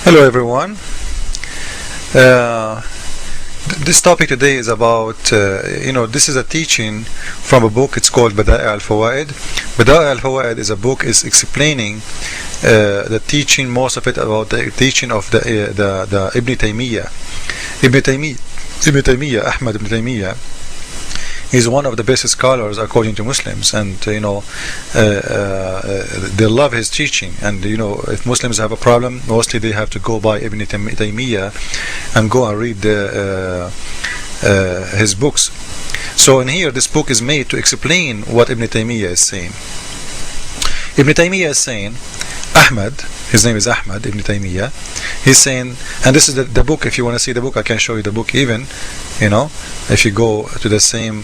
Hello everyone. This topic today is about, this is a teaching from a book. It's called Bada'i al-Fawaid. Bada'i al-Fawaid is a book is explaining the teaching, most of it about the teaching of the Ibn Taymiyyah. Ibn Taymiyyah, Ahmad Ibn Taymiyyah, is one of the best scholars according to Muslims, and they love his teaching. And if Muslims have a problem, mostly they have to go by Ibn Taymiyyah and go and read his books. So in here, this book is made to explain what Ibn Taymiyyah is saying. Ibn Taymiyyah is saying, Ahmad, his name is Ahmad Ibn Taymiyyah, he's saying, and this is the book. If you want to see the book, I can show you the book even, if you go to the same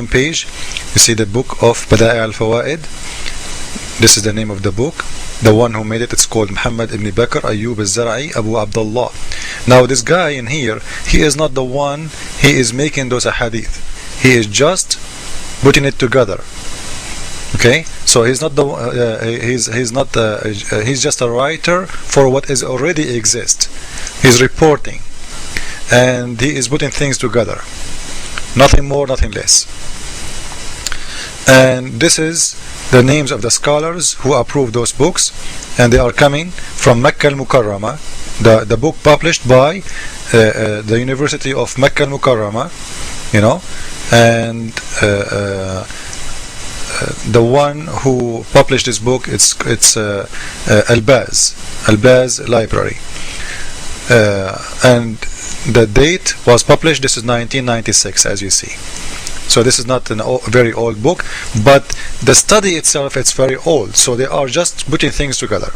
page, you see the book of Bada'i al-Fawaid. This is the name of the book. The one who made it, it's called Muhammad ibn Bakr Ayyub al-Zar'i Abu Abdullah. Now this guy in here, he is not the one, he is making those ahadith. He is just putting it together. Okay, so he's not he's just a writer for what is already exist. He's reporting, and he is putting things together, nothing more, nothing less. And this is the names of the scholars who approved those books, and they are coming from Mecca al-Mukarramah, the book published by the University of Mecca al-Mukarramah, and the one who published this book, it's Al-Baz Library, and the date was published, this is 1996, as you see. So this is not a very old book, but the study itself, it's very old. So they are just putting things together.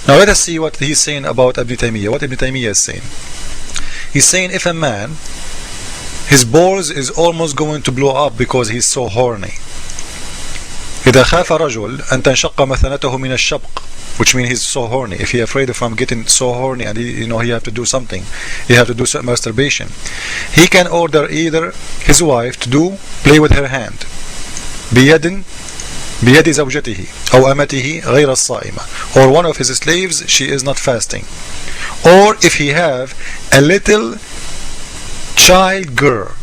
Now let us see what he's saying about Ibn Taymiyyah. What Ibn Taymiyyah is saying. He's saying if a man, his balls is almost going to blow up because he's so horny. إذا خاف رجل أن تنشق مثنته من الشبق, which means he's so horny. If he's afraid of getting so horny and he have to do something, he have to do some masturbation, he can order either his wife to play with her hand, بيد زوجته أو أمته غير الصائمة, or one of his slaves, she is not fasting, or if he have a little child girl,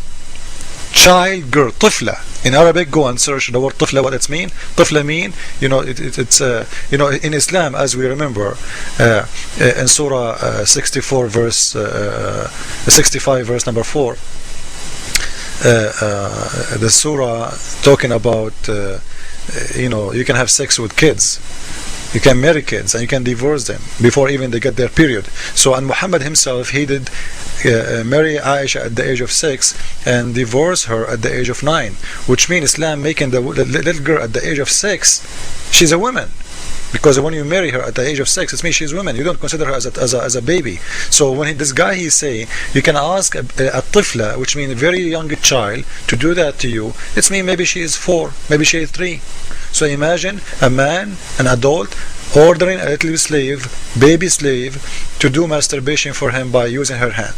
طفلة. In Arabic, go and search the word طفلة, what it's mean. طفلة mean, it's in Islam, as we remember, in Surah 64 verse 65 verse number 4, the Surah talking about you can have sex with kids, you can marry kids, and you can divorce them before even they get their period. So, and Muhammad himself, he did marry Aisha at the age of 6 and divorce her at the age of 9, which means Islam making the little girl at the age of 6, she's a woman, because when you marry her at the age of 6, it means she's a woman. You don't consider her as a baby. So when this guy, he's saying you can ask a tifla, which means a very young child, to do that to you, it's mean maybe she is 4, maybe she is 3. So imagine a man, an adult, ordering a little slave, baby slave, to do masturbation for him by using her hand.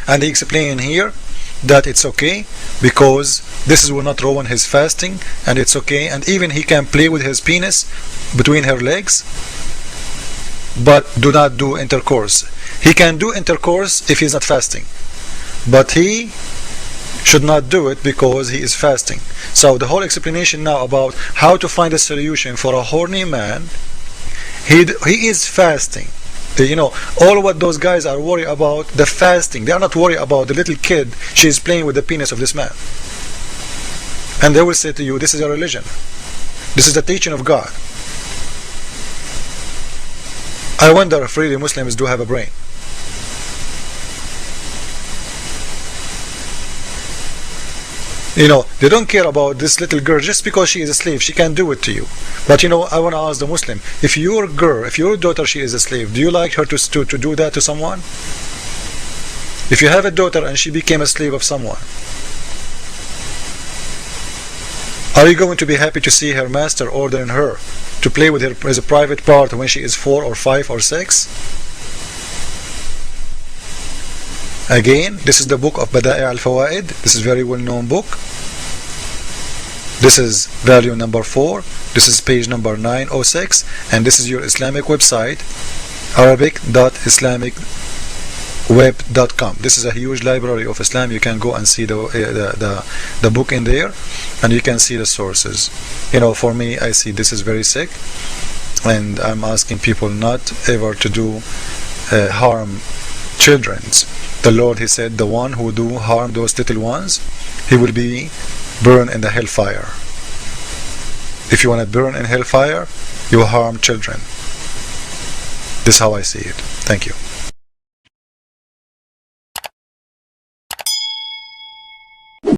And he explained here that it's okay because this will not ruin his fasting, and it's okay, and even he can play with his penis between her legs, but do not do intercourse. He can do intercourse if he's not fasting, but he should not do it because he is fasting. So the whole explanation now about how to find a solution for a horny man, he is fasting. All what those guys are worried about, the fasting, they are not worried about the little kid, she is playing with the penis of this man. And they will say to you, this is a religion, this is the teaching of God. I wonder if really Muslims do have a brain. They don't care about this little girl just because she is a slave. She can do it to you. But I want to ask the Muslim, if your girl, if your daughter, she is a slave, do you like her to do that to someone? If you have a daughter and she became a slave of someone, are you going to be happy to see her master ordering her to play with her as a private part when she is 4 or 5 or 6? Again, this is the book of Bada'i al-Fawaid. This is a very well-known book. This is value number 4. This is page number 906, and this is your Islamic website, arabic.islamicweb.com. This is a huge library of Islam. You can go and see the book in there, and you can see the sources. You know, for me, I see this is very sick, and I'm asking people not ever to do harm children. The Lord, He said, the one who do harm those little ones, he will be burned in the hellfire. If you want to burn in hellfire, you harm children. This is how I see it. Thank you.